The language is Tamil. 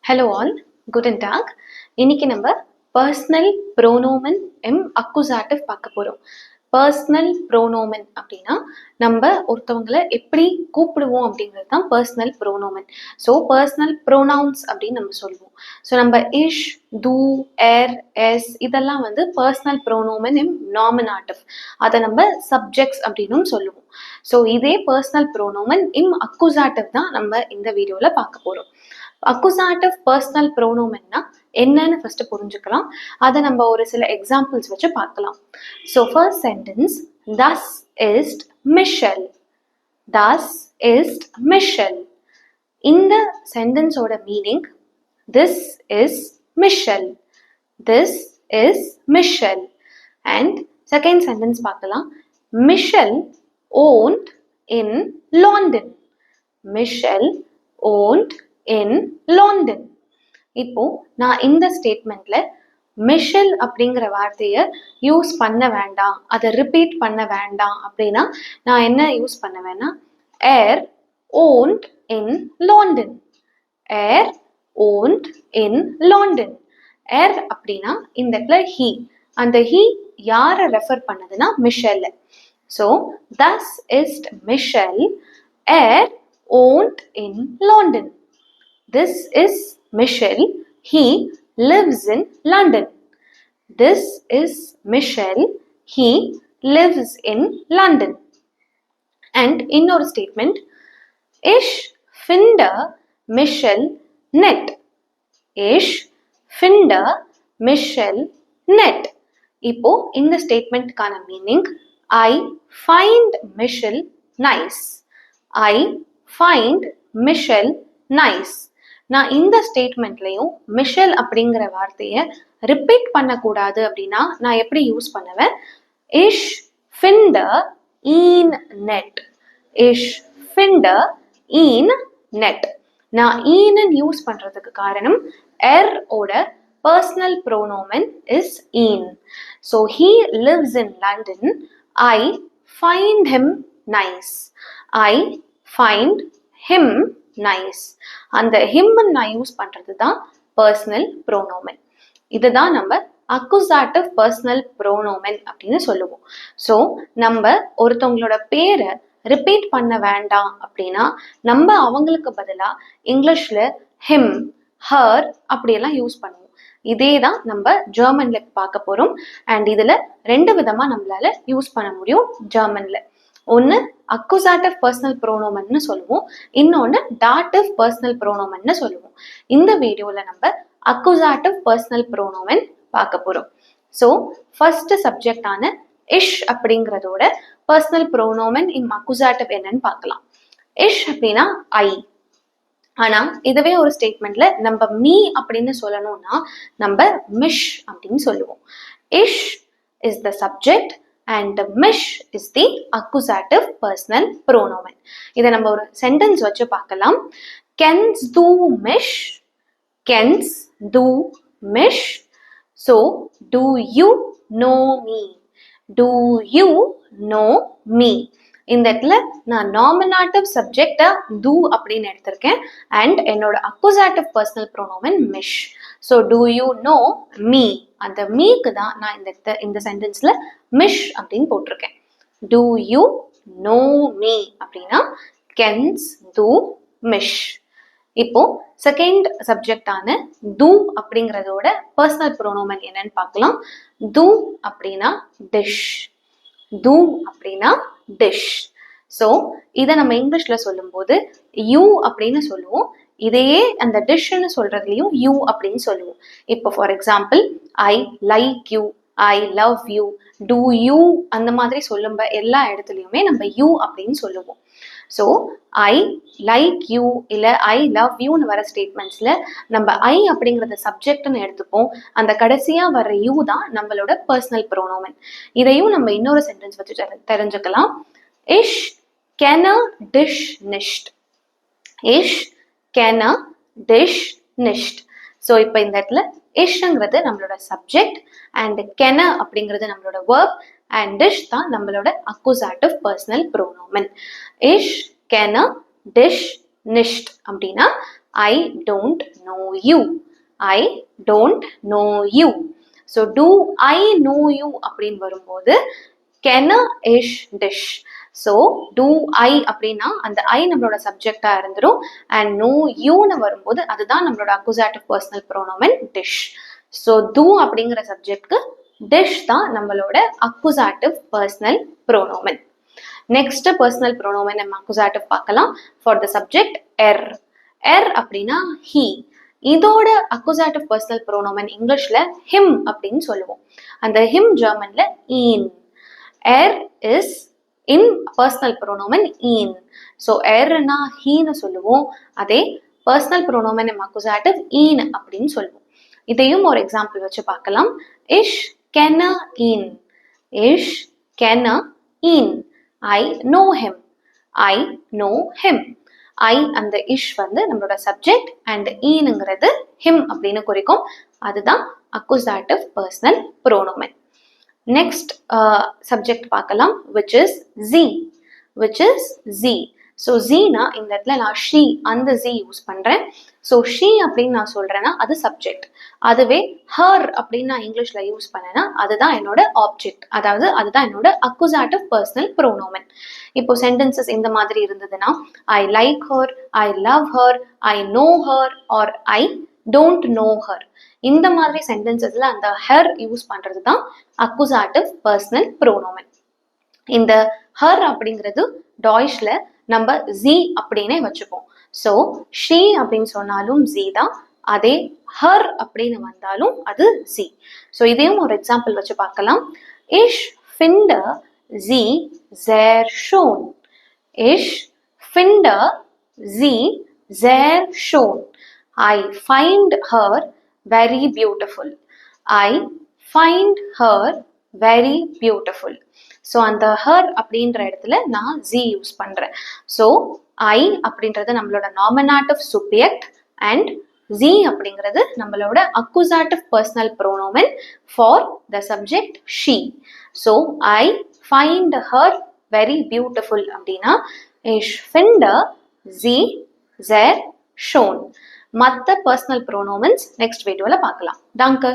Hello all, guten Tag. இன்னைக்கு நம்ம பர்சனல் ப்ரோனோமன் அக்குசாட்டிவ் பார்க்க போறோம். பர்சனல் ப்ரோனோமன் அப்படின்னா நம்ம ஒருத்தவங்களை எப்படி கூப்பிடுவோம் அப்படிங்கிறது தான் பர்சனல் ப்ரோனோமன். ஸோ பர்சனல் ப்ரோனவுன்ஸ் அப்படின்னு நம்ம சொல்லுவோம். ஸோ நம்ம இஷ், து, எர், எஸ் இதெல்லாம் வந்து பர்சனல் ப்ரோனோமன் நாமினாட்டிவ். அதை நம்ம சப்ஜெக்ட்ஸ் அப்படின்னும் சொல்லுவோம். ஸோ இதே பர்சனல் ப்ரோனோமன் அக்குசாட்டிவ் தான் நம்ம இந்த வீடியோவில் பார்க்க போறோம். அக்குசாட்டிவ் பர்சனல் ப்ரோனோமன்னா என்னன்னு ஃபர்ஸ்ட் புரிஞ்சுக்கலாம். அதை நம்ம ஒரு சில எக்ஸாம்பிள்ஸ் வச்சு பார்க்கலாம். ஸோ ஃபர்ஸ்ட் சென்டென்ஸ், தஸ் இஸ்ட் மிஷல். தஸ் இஸ்ட் மிஷல். இந்த சென்டென்ஸோட meaning this is Michel. This is Michel. And second sentence பார்க்கலாம். மிஷல் ஓன்ட் இன் லாண்டன். மிஷல் ஓன்ட் in London. இப்போ நான் இந்த ஸ்டேட்மெண்ட்ல மிஷல் அப்படிங்கிற வார்த்தையை யூஸ் பண்ண வேண்டாம், அதை ரிப்பீட் பண்ண வேண்டாம் அப்படின்னா நான் என்ன யூஸ் பண்ணுவேன்னா ஏர் ஓன்ட் இன் லாண்டன். ஏர் ஓன்ட் இன் லாண்டன். ஏர் அப்படின்னா இந்த இடத்துல ஹீ. அந்த ஹீ யாரை ரெஃபர் பண்ணதுன்னா மிஷல். ஸோ தஸ் இஸ் மிஷல் ஏர் ஓன்ட் இன் London. This is Michel. He lives in London. This is Michel. He lives in London. And in our statement, Ich finde Michel nett. Ich finde Michel nett. இப்போ இந்த ஸ்டேட்மெண்ட்கான meaning I find Michel nice. I find Michel nice. நான் இந்த ஸ்டேட்மெண்ட்லையும் மிஷல் அப்படிங்கிற வார்த்தையை ரிப்பீட் பண்ணக்கூடாது அப்படின்னா நான் எப்படி யூஸ் பண்ணுவேன்? இஷ் ஃபிண்ட ஈன் நெட். இஷ் ஃபிண்ட ஈன் நெட். நான் ஈன்னு யூஸ் பண்றதுக்கு காரணம் எர் ஓட பர்சனல் ப்ரோனோமன் இஸ் ஈன். So he lives in London. I find him nice. I find him nice. அந்த ஹிம் நான் யூஸ் பண்றது தான் பர்சனல் ப்ரோனோமன். இதுதான் நம்ம அக்குசாட்டிவ் பர்சனல் ப்ரோனோமன் அப்படின்னு சொல்லுவோம். ஸோ நம்ம ஒருத்தவங்களோட பேரை ரிப்பீட் பண்ண வேண்டாம் அப்படின்னா நம்ம அவங்களுக்கு பதிலா இங்கிலீஷ்ல ஹிம், ஹர் அப்படியெல்லாம் யூஸ் பண்ணுவோம். இதே தான் நம்ம ஜெர்மன்ல பார்க்க போறோம். அண்ட் இதுல ரெண்டு விதமா நம்மளால யூஸ் பண்ண முடியும் ஜெர்மன்ல. ஒன்று அக்குசாட்டிவ் பர்சனல் ப்ரோனோமன்னு சொல்லுவோம், இன்னொன்று டாட்டிவ் பர்சனல் ப்ரோனோமன்னு சொல்லுவோம். இந்த வீடியோவில் நம்ம அக்குசாட்டிவ் பர்சனல் ப்ரோனோமன் பார்க்க போகிறோம். ஸோ ஃபர்ஸ்ட் சப்ஜெக்டான இஷ் அப்படிங்கிறதோட பர்சனல் ப்ரோனோமன் அக்குசாட்டிவ் என்னன்னு பார்க்கலாம். இஷ் அப்படின்னா ஐ. ஆனால் இதுவே ஒரு ஸ்டேட்மெண்ட்ல நம்ம மீ அப்படின்னு சொல்லணும்னா நம்ம மிஷ் அப்படின்னு சொல்லுவோம். இஷ் is the subject and mish is the accusative personal pronomen. இதை நம்ம ஒரு சென்டென்ஸ் வச்சு பார்க்கலாம். Kens du mich? Kens du mich? So do you know me? Do you know me? இந்த இடத்துல நான் நாமினாட்டிவ் சப்ஜெக்டா do அப்படின்னு எடுத்திருக்கேன் அண்ட் என்னோட அக்குசாட்டிவ் பர்சனல் ப்ரோனோமன் மிஷ். So do you know me? அந்த மீக்கு தான் நான் இந்த சென்டென்ஸ்ல மிஷ் அப்படின்னு போட்டிருக்கேன். Do you know me அப்படின்னா கென்ஸ் டு மிஷ். இப்போ செகண்ட் சப்ஜெக்டான து அப்படிங்கிறதோட பர்சனல் ப்ரோனோமன் என்னன்னு பார்க்கலாம். து அப்படின்னா டிஷ். து அப்படின்னா டிஷ். ஸோ இதை நம்ம இங்கிலீஷ்ல சொல்லும்போது யூ அப்படின்னு சொல்லுவோம். இதையே அந்த டிஷ்ன்னு சொல்றதுலையும் யூ அப்படின்னு சொல்லுவோம். இப்போ for example I like you, I love you, do you அந்த மாதிரி சொல்லும்ப எல்லா இடத்துலையுமே நம்ம யூ அப்படின்னு சொல்லுவோம். ஸோ ஐ லைக் யூ இல்லை ஐ லவ் யூன்னு வர ஸ்டேட்மெண்ட்ஸ்ல நம்ம ஐ அப்படிங்கிறத சப்ஜெக்ட்னு எடுத்துப்போம். அந்த கடைசியா வர யூ தான் நம்மளோட பர்சனல் ப்ரோனோமன். இதையும் நம்ம இன்னொரு சென்டென்ஸ் வச்சு தெரிஞ்சுக்கலாம். இஷ் கேன டிஷ் நிஷ்ட். இஷ் கேன டிஷ் நிஷ்ட். ஸோ இப்போ இந்த இடத்துல இஷ்ங்கிறது நம்மளோட சப்ஜெக்ட் அண்ட் கென அப்படிங்கிறது நம்மளோட வேர்ப் அண்ட் டிஷ் தான் நம்மளோட அக்குசாட்டிவ் பர்சனல் ப்ரோனோமன். இஷ் கென டிஷ் நிஷ்ட் அப்படின்னா I don't know you. I don't know you. So do I know you அப்படின்னு வரும்போது can ish dish. So do I அப்படின்னா அந்த I நம்மளோட சப்ஜெக்டா இருந்துரும் and know you னு வரும்போது அதுதான் நம்மளோட accusative personal pronoun dish. So do அப்படிங்கிற சப்ஜெக்ட்க்கு dish தான் நம்மளோட accusative personal pronoun. Next personal pronoun நம்ம accusative பார்க்கலாம். For the subject er. Er அப்படின்னா he. இதோட accusative personal pronoun இங்கிலீஷ்ல him அப்படின்னு சொல்லுவோம். அந்த him ஜெர்மன்ல ihn. Er is in personal pronoun ihn. So erனா he னு சொல்லுவோம். அதே personal pronoun நம்ம accusative ihn அப்படின்னு சொல்லுவோம். இதையும் ஒரு எக்ஸாம்பிள் வச்சு பார்க்கலாம். Ich kenne ihn. Ich kenne ihn. I know him. I know him. I அந்த ish வந்து நம்மளோட subject and ஈனுங்கிறது him அப்படின்னு குறிக்கும். அதுதான் accusative personal pronoun. Next subject பார்க்கலாம், which is z. Which is z. So z-னா இந்த இடத்துல நான் she அந்த z யூஸ் பண்றேன். So she அப்படின்னு நான் சொல்றேன்னா அது சப்ஜெக்ட். அதுவே her அப்படின்னு நான் இங்கிலீஷ்ல யூஸ் பண்ணேன்னா அதுதான் என்னோட ஆப்ஜெக்ட். அதாவது அதுதான் என்னோட accusative personal pronoun. இப்போ சென்டென்சஸ் இந்த மாதிரி இருந்ததுன்னா I like her, I love her, I know her or I don't know her. இந்த மாதிரி சென்டென்சஸ்ல அந்த her யூஸ் பண்றது தான் accusative personal pronoun. இந்த her அப்படிங்கிறது டாய்ஷ்ல நம்ம z அப்படின்னே வச்சுப்போம். ஸோ she அப்படின்னு சொன்னாலும் z தான். அதே her அப்படின்னு வந்தாலும் அது z. ஸோ இதையும் ஒரு எக்ஸாம்பிள் வச்சு பார்க்கலாம். Ich finde sie sehr schön. Ich finde sie sehr schön. I find her very beautiful. I find her very beautiful. So அந்த her அப்படின்ற இடத்துல நான் z யூஸ் பண்றேன். ஸோ I அப்படின்றது நம்மளோட nominative subject and z அப்படிங்கிறது நம்மளோட accusative personal pronoun for the subject she. So I find her very beautiful அப்படின்னா ich finde sie sehr schön. மற்ற personal pronouns next வீடியோல பார்க்கலாம். Danke.